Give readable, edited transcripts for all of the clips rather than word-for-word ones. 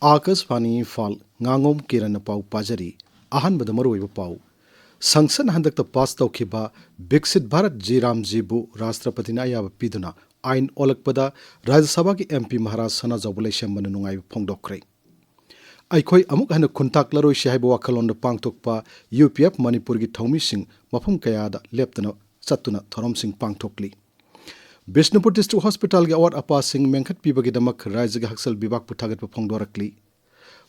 Akashwani Imphal Ngangom Kiran Pau Pajari Ahanbada Maruiba Pau Sansan Handakta Pass Taukiba Biksit Bharat Ji Ramjibu Rashtrapati na ayaba piduna Ain Olakpada Rajya Sabha ki MP Maharaj Sana Jawbalation Manungai Pongdokre Aikoi Amuk Hana Kuntak Laroi Shaibu Wakalon the Pangtokpa UPF Manipur ki Thomi Singh Mapum Kayada Leptana Satuna Thorom Singh Pangtokli Bishnupur District Hospital ge award apa sing mengkhat pibagi damak rajya haksal bibak puthagat phongdorakli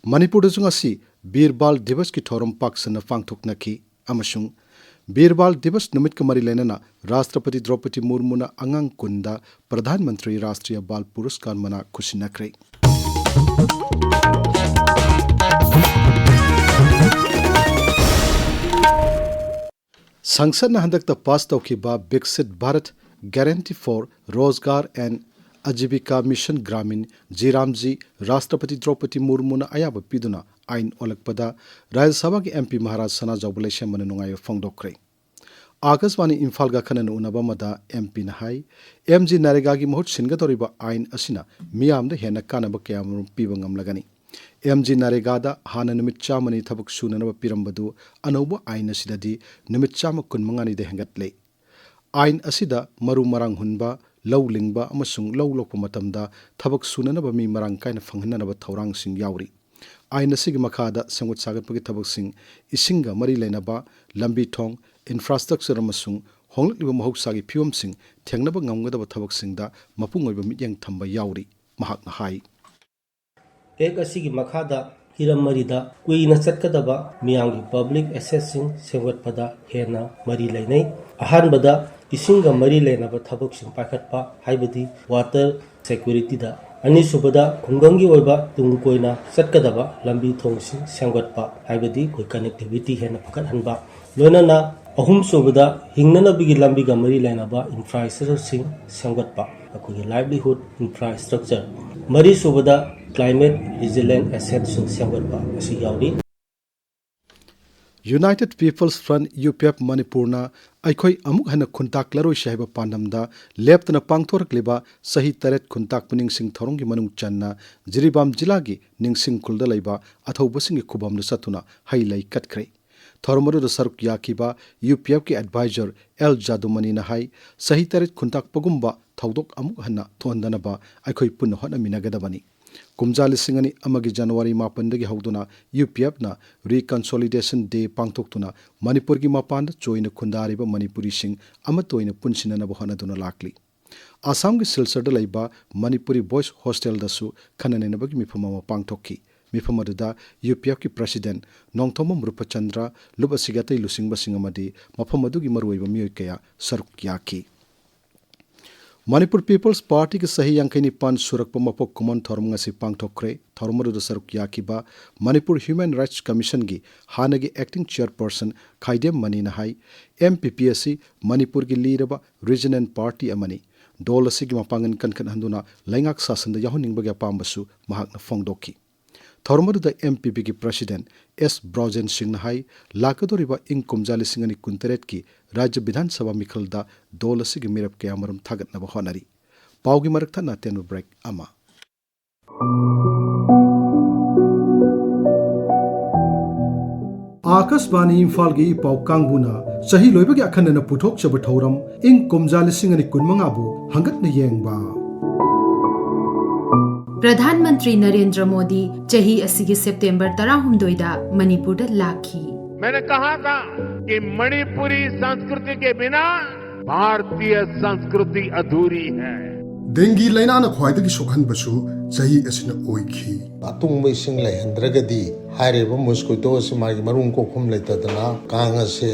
Manipur dungasi Birbal Divas ki thorom paksana pangthoknaki amasung Birbal Divas numit ka mari lenana Rashtrapati Draupadi Murmu na angang kunda Pradhan Mantri Rashtriya Bal Puruskar mana khusinakre Sangsad na handakta pass tawkiba Biksit Bharat Guarantee for Rozgar and Ajivika Mission Gramin Jiramji Rashtrapati Draupadi Murmu na ayaba piduna Ain Olakpada Rajya Sabha ki MP Maharaj Sana Jawbalation Manungai Phongdokre Akashwani Imphal ga khanan unaba mada MP na hai MG Narega gi mahut singatoriba Ain asina miyam da hena kanaba kayamrum piba ngamlagani MG Narega da hana numit chamani thabak sunanaba pirambadu anoba Ain asidadi numit chama kunmangani de hengatle Ain asida maru marang hunba lau lingba amasung lau lokpa matamda thabak sunanaba mi marang kaina phanghanaba thaurang sing yauri Ain asigi makhada sangut sagatpagi thabak sing isinga mari leinaba lambi thong infrastructure amasung hongliba mahoksagi phiwam sing thengnaba ngamgadaba thabak singda mapung oiba mityang thamba yauri mahakna hai ek asigi makhada hiram marida kuina chatkadaba miyamgi public assessing sewatpada hena mari leinai ahanbada isinga mari leinaba thabak sing pakhatpa haibadi water security da ani subada khungangi oiba tungkoina chatkadaba lambi thongsing sangwatpa haibadi koi connectivity hena pakhat hanba loinana ahum subada hingnana bigi lambi ga mari leinaba infrastructure sing sangwatpa akoi livelihood infrastructure mari subada climate resilient assets sing sangwatpa asi yauri United People's Front UPF Manipurna Aikoi Amuk Hana Kuntak Laroi Shahiba Pandamda Leptana Pangthorak Liba Sahi Taret Kuntak Puning Sing Thorongi Manung Channa Jiribam Jilagi Ning Sing Kulda Laiba Athau Basing Kubam Satuna Hailai Katkre Thormaru Saruk Yakiba UPF ki advisor El Jadumani na hai Sahi Taret Kuntak Pagumba Thaudok Amuk Hana Thondanaba Aikoi Punna Hona Minagadabani Kumjali Singani Amagi January Mapandagi Hauduna UPF na Reconsolidation Day Pangtoktuna Manipur ki Mapanda Choina Kundariba Manipuri Sing Amatoina Punsinana Bohanaduna Lakli Assam ki Silsarda Laiba Manipuri Boys Hostel dasu Kananabagi Mipama Pangtoki Mipamadada UPF ki President Nongthoma Mrupachandra Lubasigatai Lusingba Singamadi Mapamadugi Maruiba Miyokaya Saruk Yaki Manipur People's Party ki sahi yangkaini pan surakpa mapok kumon thorm ngasi pangthokre thormaru saruk yakiba Manipur Human Rights Commission gi hanagi acting chairperson Khaidem Mani na hai MPPSC Manipur gi liraba regional party amani dol asigi mapangan kankan handuna laingak sasanda yahuningbagi apambasu mahakna phongdoki thormaru da MPP ki president S Brojen Singh na hai lakadoriba ing kumjali singani kunteret ki Rajya Vidhan Sabha Mikhalda dol asigi mirap ke amaram thagatnaba honari paugi marakta na tenu break ama Akashwani Imphal gi pau kangbuna sahi loibagi akhanna puthok chaba thauram ing kumjali singani kunmanga bu hangat na yengba प्रधानमंत्री नरेंद्र मोदी चाही असigi सितंबर 13 da Manipur दा lucky मैंने कहा था कि मणिपुरी संस्कृति के बिना भारतीय संस्कृति अधूरी है डेंगी लाइना न ख्वाइदगी सोखनबसु चाही असना ओइखी अतुंग इसिंग लैहंद्रगदी हाइरेबो मस्कुइटो से मागी मरुंग कोखुम लेतदना कांगा से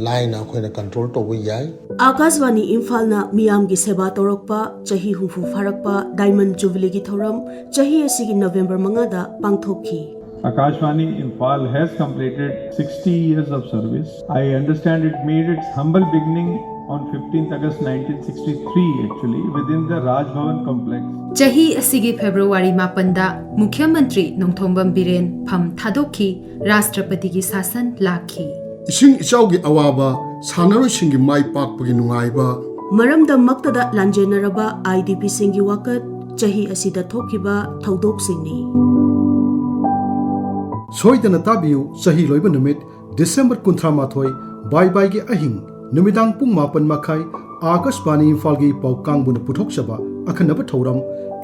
लाइना खोइना कंट्रोल तोबो याय आकाशवाणी इम्फाल ना मियाम की सेवा तौरकपा चाही हुफु फारकपा डायमंड जुबली की थौरम चाही असिगी नवंबर 5 दा पांगथोखी Akashwani Imphal has completed 60 years of service. I understand it made its humble beginning on 15th August 1963 actually within the Raj Bhavan complex. चाही असिगी फेब्रुवारी 9 दा मुख्यमंत्री नोंथोंबम बिरेन फम थादोखी राष्ट्रपति की शासन लाखी इसिंग इचाउगी अवाबा सानरोइसिंगी माई पाकपगी नुंगाइबा मरमदा मक्तदा लांजेनरबा IDP सिंगी वाकत चाही असिदा थोकिबा थौदोक सिंगनी सोइदना ताबियु सही लोइबा नुमित डिसेंबर 38 बाई बाई के अहिंग नुमिदांग पुंग 9:30 आकाशवाणी इम्फाल की पाउ कांगबुन पुथोकसबा अखनब थौरम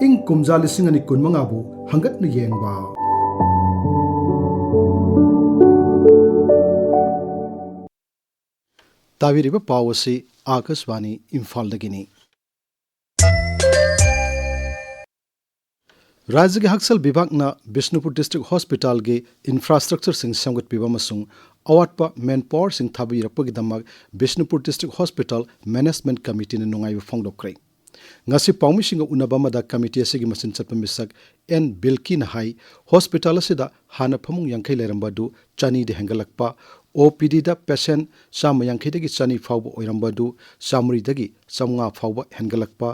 इंग कुमजा 2015 बु हंगतन येंगबा ताबिरिबा पाउ असि आकाशवाणी इम्फाल दगिनी राज्य के हक्सल विभागना बिष्णुपुर डिस्ट्रिक्ट हॉस्पिटल के इंफ्रास्ट्रक्चर सिंह सेमगतपीबा अमसुंग अवाटपा मैन पावर सिंह थाबिरपगिदमक Bishnupur district hospital management committee ने नुंगाइबा फोंदोक्रे ngasi paumishing unaba mada committee asigi masin chatpa misak en bilkin hai hospital asida hana phamung yankhai leramba du chani de hengalakpa OPD da patient sam yankhai dagi chani fawba oiramba du samuri dagi samnga fawba hengalakpa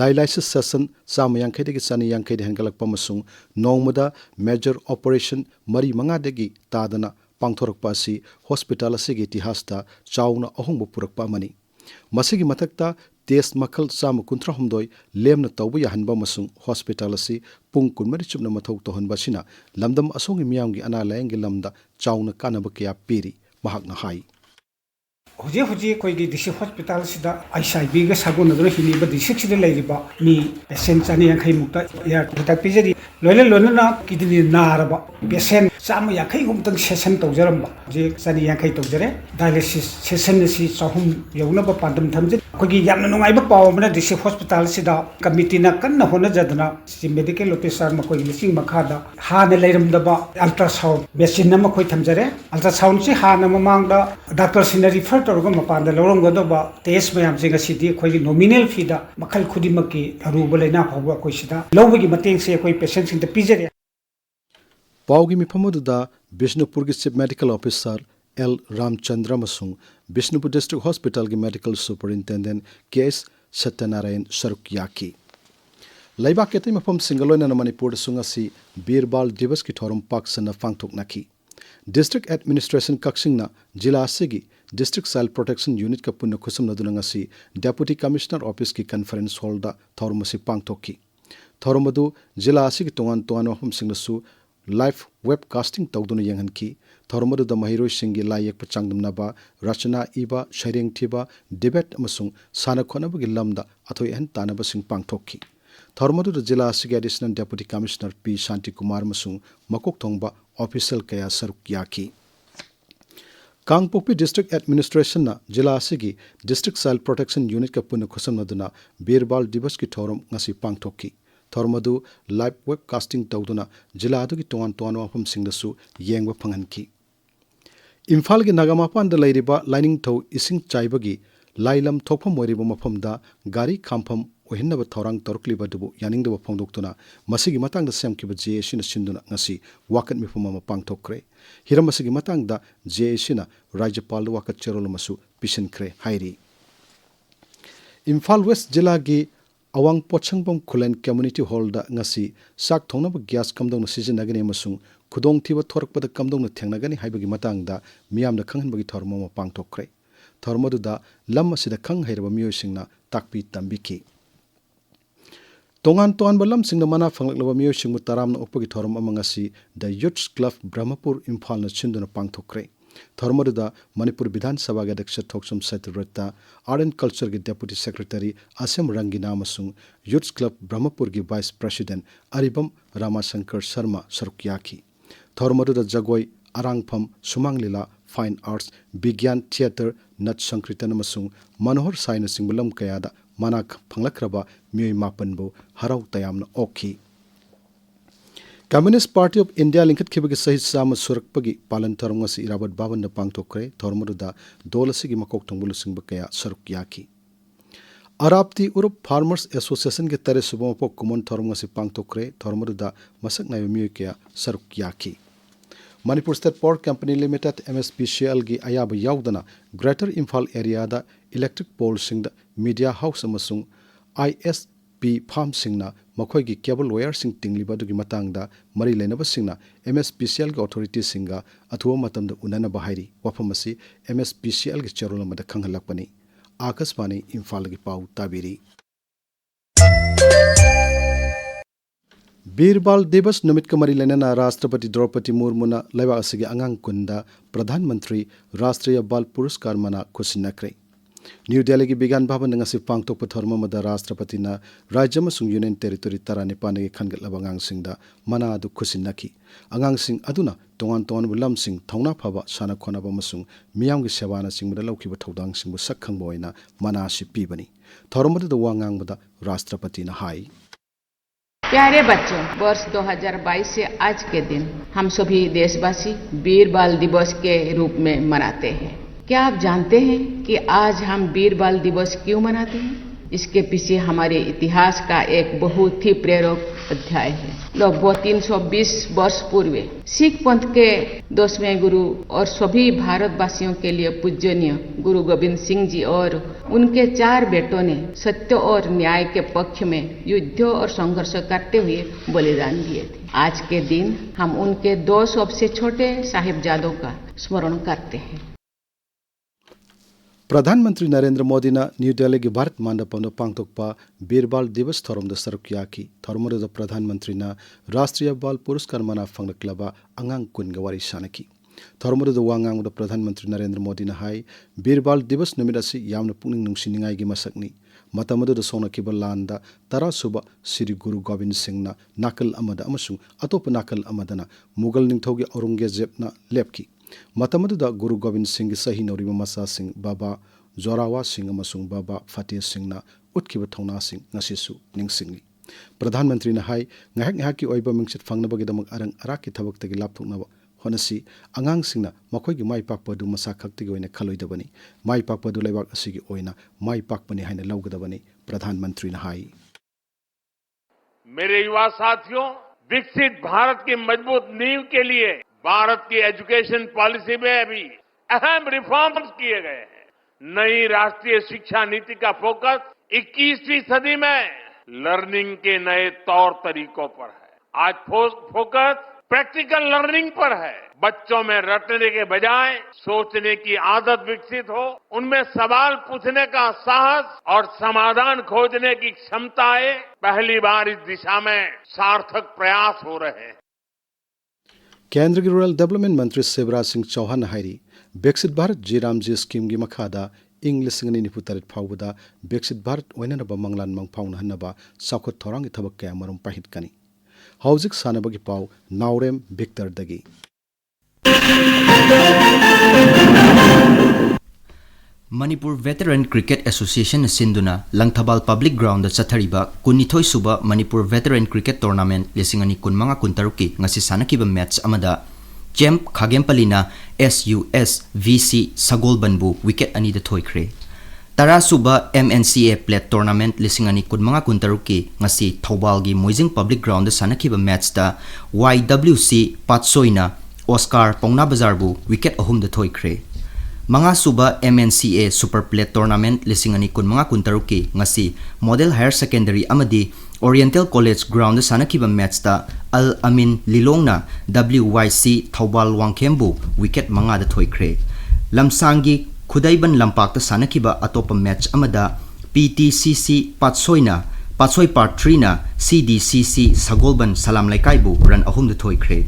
dialysis session sam yankhai dagi chani yankhai de hengalakpa masung nongmada major operation mari manga dagi tadana pangthorakpa si hospital asigi itihasta chauna ahongba purakpa mani masigi matakta test मखल 153 लेमना तौब याहनबा मसुंग hospital असि पुंग 10 चुबना मथौ तोहनबासिना लमदम असोंगी मियामगी अना लायंगी lambda Chowna कानब कया पीरी महाकना हाई हुजे कोई डिस्ट्रिक्ट हॉस्पिटल सिदा ICIB गा सागोनदर हिनीबा डिस्ट्रिक्ट सिदा लेरिबा मी पेशेंट चानी यांखै मुक्ता या हिदाक पिजरी लोले लोनना किडनी नारबा पेशेंट चाम यांखै गुमतंग सेशन तौजरमबा जे चानी यांखै तौजरे डायलिसिस सेशन सि चाहुम यौनबा पांदम थमजे कोगी यामना नुंगाइबा पावमना डिस्ट्रिक्ट हॉस्पिटल सिदा कमिटी ना कन्ना होना जदना सि मेडिकल ऑफिसर मकोई लिसिंग मखादा हाने लेरमदबा अल्ट्रासाउंड मेशिन ना मकोई थमजरे अल्ट्रासाउंड से हाना ममांगदा डॉक्टर सिना रिफर तौरगा मपान लौरमगदबा टेस्ट मयाम सिंग सिदी कोई नॉमिनल फीदा मखल खुदिमकी अरुब लेना फावबा कोई सिदा लौबगी मतेंग से कोई पेशेंट सिंग पिजरे पावगी मिफमदुदा बिष्णुपुर की chief medical officer L Ramchandra मसुंग बिष्णुपुर डिस्ट्रिक्ट हॉस्पिटल की मेडिकल सुपरिंटेंडेंट KS सत्यनारायण सरुकियाकी लैबा केतै मफम सिंगलोइना मणिपुर सुंगसी बीरबाल दिवस की थोरम पाक्सना फांगथोकनाखी डिस्ट्रिक्ट एडमिनिस्ट्रेशन कक्सिंगना जिला असिगी डिस्ट्रिक्ट चाइल्ड प्रोटेक्शन यूनिट का पुन्ना खुसमनदुनंगसी डेप्यूटी कमिश्नर ऑफिस की कॉन्फ्रेंस हॉल दा थोरमसी पांगथोकी थोरमदु जिला असिगी तोंगान तोंगान मफम सिंगसु लाइव वेबकास्टिंग तौदुना यंगनकी थोरमदुदा महिरोइ सिंगी लायक चांगदमनाबा रचना इबा शैरेंग थिबा डिबेट अमसुंग साना खोनबगी लमदा अथोय हन तानबा सिंग पांगथोकी थोरमदुदा जिला असिगी additional deputy commissioner P Shanti Kumar मसुंग मकोक thongba official कया सरुक याकी कांगपोक्पी डिस्ट्रिक्ट एडमिनिस्ट्रेशन ना जिला असिगी डिस्ट्रिक्ट चाइल्ड प्रोटेक्शन यूनिट का पुन्ना खुसमनदुना बीरबाल दिवस की थोरम ngasi पांगथोकी थोरमदु लाइव वेबकास्टिंग तौदुना जिला अदुगी तोंगान तोंगान मफम सिंगदसु येंगबा फंगनकी इम्फाल की नागामापान द लैरिबा लाइनिंग थौ इसिंग चाइबगी लाइलम थोफम ओरिबा मफमदा गारी खामफम ओहिनब थौरांग तोरकलिबा दुबु यानिंगदब फोंदोक्तुना मसिगी मतंग द सेमकिबा JAC ना सिंदुना ngasi वाकत मिफम मा पांगथोक्रे हिरम मसिगी मतंग द JAC ना राज्यपाल वाकत चेरोलमसु पिसनख्रे हाइरी इम्फाल वेस्ट जिला की अवांग पोचंगबम खुलेन कम्युनिटी हॉल दा ngasi sak thongnaba gas kamdong sizinagani amasung khudong thiba thorkpada kamdong thengnagani haibagi matangda miyamna khanghanbagi thormo ma pangthokre thormoduda lam asida khang hairaba miyosingna takpi tambiki tongan balam singna mana phanglaba miyosingmu taramna okpagi thorom amangasi the youth club brahmapur imphal na chinduna pangthokre थोरमदुदा मणिपुर विधान सभा के अध्यक्ष थोक्सम सैतरता art and culture के deputy secretary असम रंगीना मसुंग youth club Brahmapur की vice president Aribam Ramashankar Sharma सरुकियाकी थोरमदुदा जगोई अरांगफम सुमांग लीला फाइन आर्ट्स विज्ञान थिएटर नट संकृतन मसुंग मनोहर साइन सिंगबलम कयादा माना फंगलखरबा मियोय मापनबो हराव तयामना ओखी कम्युनिस्ट पार्टी ऑफ इंडिया लिंखत खिबगी सहित साम सुरकपगी पालन थरमसी इराबत बावन पांगथोक्रे थोरमरुदा दोलसिगी मकोक थोंबुलु सिंग बकया सरुक याकी अराप्ती उरुप फार्मर्स एसोसिएशन के तरे सुबमपो कुमन थरमसी पांगथोक्रे थोरमरुदा मसक नाय मियकया सरुक याकी Manipur state power company limited MSPCL की अयाब याउदना ग्रेटर इम्फाल एरिया दा इलेक्ट्रिक पोल सिंग मीडिया हाउस अमसुंग ISP फार्म सिंगना मखोई की केबल वायर सिंग तिंगलिबा दुगी मतंगदा मरी लेनबा सिंगना MSPCL की अथॉरिटी सिंगा अथुवा मतमद उनना बहाइरी वफमसी MSPCL की चेरोल मद खंगलकपनी आकाशवाणी इम्फाल की पाउ ताबिरी बीरबाल दिवस नुमित का मरी लेना राष्ट्रपति द्रौपदी मुर्मुना लेवा असिगे अंगांग कुंदा प्रधानमंत्री राष्ट्रीय बाल पुरस्कार मना खुशिनक्रे न्यू दिल्ली की विज्ञान भवन नंगसी पांगतोक थर्म मदा राष्ट्रपति ना राज्य मसुंग यूनियन टेरिटोरी तरानी पाने खनगत अंगांग सिंह मना अदु खुशिनकी अंगांग सिंह अदुना तोंगान तोंगान बुलम सिंह थौना फबा साना खोनाबा मसुंग मियाम की सेवाना सिंह बदा लौखिबा थौदांग सिंह सखंग बोइना मना सि पीबनी थर्म मदा वांगांग बदा राष्ट्रपति ना हाई प्यारे बच्चों, वर्ष 2022 से आज के दिन हम सभी देशवासी वीर बाल दिवस के रूप में मनाते हैं। क्या आप जानते हैं कि आज हम वीर बाल दिवस क्यों मनाते हैं? इसके पीछे हमारे इतिहास का एक बहुत ही प्रेरक अध्याय है। लगभग 320 वर्ष पूर्व सिख पंथ के 10वें गुरु और सभी भारतवासियों के लिए पूजनीय गुरु गोविंद सिंह जी और उनके 4 बेटों ने सत्य और न्याय के पक्ष में युद्ध और संघर्ष करते हुए बलिदान दिए थे। आज के दिन हम उनके 2 सबसे छोटे साहिबजादों का स्मरण करते हैं। प्रधानमंत्री नरेंद्र मोदी ना न्यू दिल्ली की भारत मंडपम पांगतोकपा बीरबाल दिवस थोरम सरुक याकी थोरमद प्रधानमंत्री ना राष्ट्रीय बाल पुरस्कार मना फंगलबा अंगांग कुन वारी सानकी थोरमद वांगांग प्रधानमंत्री नरेंद्र मोदी ना हाई बीरबाल दिवस नुमित असि यामना पुनिंग नुंसिनिंगाई की मसकनी मतमद सोनकीब लांदा 10 सुब श्री गुरु गोविंद सिंह ना नाकल अमद अमसुंग अतोप नाकल अमदना मुगल निंगथौगी औरंगजेब ना लेपकी मतमदुदा गुरु गोविंद सिंह की सही नौरीबा मसा सिंह बाबा जोरावा सिंह अमसुंग बाबा फतेह सिंह ना उठकिब थौना सिंह ngasisu ningsingli प्रधानमंत्री ना हाई ngahak ngahak की ओइबा मिंगसित फंगनबगिदमक अरंग अराकी थबक्तगी लापथोकनब होनसी अंगांग सिंहना मखोइगी माई पाकपदु मसा खक्तिगी ओइना खलोइदबनी माई पाकपदु लेबाक असिगी ओइना माई पाकपनी हाइना लौगदबनी प्रधानमंत्री ना हाई। मेरे युवा साथियों, विकसित भारत की मजबूत नींव के लिए भारत की एजुकेशन पॉलिसी में भी अहम रिफॉर्म्स किए गए हैं। नई राष्ट्रीय शिक्षा नीति का फोकस 21वीं सदी में लर्निंग के नए तौर तरीकों पर है। आज फोकस प्रैक्टिकल लर्निंग पर है। बच्चों में रटने के बजाय सोचने की आदत विकसित हो, उनमें सवाल पूछने का साहस और समाधान खोजने की क्षमताएं पहली बार इस दिशा में सार्थक प्रयास हो रहे हैं। केंद्र की रूरल डेवलपमेंट मंत्री शिवराज सिंह चौहान हाईरी विकसित भारत जी स्कीम की मखादा इंग 2024 फाउबदा विकसित भारत ओइननबा मंगलान मंगफाउन हन्नबा साखुत थौरांग थबक कया मरुम पाहितकनी हौजिक सानबगी पाउ नाओरेम विक्टर दगी मणिपुर वेटरन क्रिकेट एसोसिएशन सिंधुना लंगथबाल पब्लिक ग्राउंड चथरीबा 19 सुबा मणिपुर वेटरन क्रिकेट टूर्नामेंट 2015-16 की ngasi sanakibा मैच अमदा चैंप खागेमपलीना SUS VC सगोलबनबु विकेट अनी थोइख्रे 10 सुबा MNCA प्लेट टूर्नामेंट 2015-16 की ngasi थौबालगी मोइजिंग पब्लिक ग्राउंड सानकीबा मैच दा YWC पातसोइना ऑस्कार पौना बाजारबु विकेट अहुम थोइख्रे मंगा सुबा MNCA सुपर प्लेट टूर्नामेंट 2015-16 की ngasi मॉडल हायर सेकेंडरी अमदी ओरिएंटल कॉलेज ग्राउंड सानकीबा मैच दा अल अमीन लिलोंगना WYC थौबाल वांगखेमबु विकेट मंगा थोइख्रे लमसांगी खुदाइबन लंपाक सानकीबा अतोप मैच अमदा PTCC पातसोइना पातसोइ पार्ट 3 ना CDCC सगोलबन सलाम लाइकाइबु रन अहुम थोइख्रे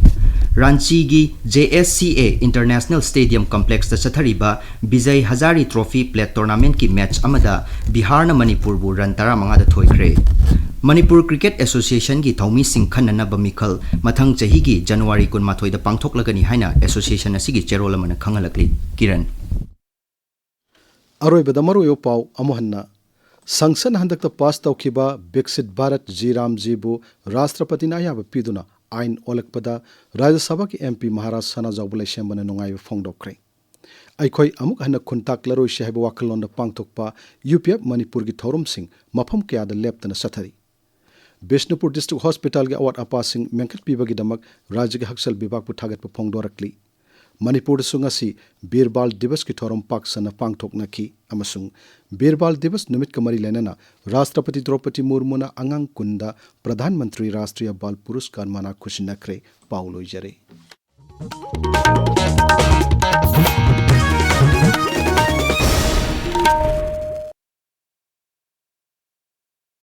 रांची की JSCA इंटरनेशनल स्टेडियम कॉम्प्लेक्स चथरीबा विजय हजारी ट्रॉफी प्लेट टूर्नामेंट की मैच अमदा बिहार न मणिपुर बु रन 15 थोइख्रे मणिपुर क्रिकेट एसोसिएशन की थौमी सिंह खन्ननबा मिखल मथंग चही की जनवरी 18 दा पांगथोकलगनी हाइना एसोसिएशन असिगी चेरोल मन खंगलकली किरण अरोइबदा मरुयो पाउ अमोहन्ना संसद हंदक पास तौखिबा विकसित भारत जीबु राष्ट्रपति नायाब पीदुना आइन ओलकपदा राज्य सभा की MP महाराज सना जाउबले सेंबन नुंगाइब फोंगदोक्रे अखोई अमुक हन खुंताक्लरोइ शहब वाखलोंद पांगथोकपा UPF मणिपुर की थौरम सिंह मफम कयाद लेप्तन सथरी बिष्णुपुर डिस्ट्रिक्ट हॉस्पिटल के अवाट अपा सिंह मेंखत पीबगीदमक राज्य के हक्सल विभाग थागत फोंगदोरकली मणिपुर सुंगसी बीरबाल दिवस की थौरम पाक सन पांगथोकनखी अमसुंग बीरबाल दिवस निमित का मरी लेना राष्ट्रपति द्रौपदी मुर्मुना अंगांग कुंदा प्रधानमंत्री राष्ट्रीय बाल पुरस्कार मना खुशी नखरे पाउलोई जरे।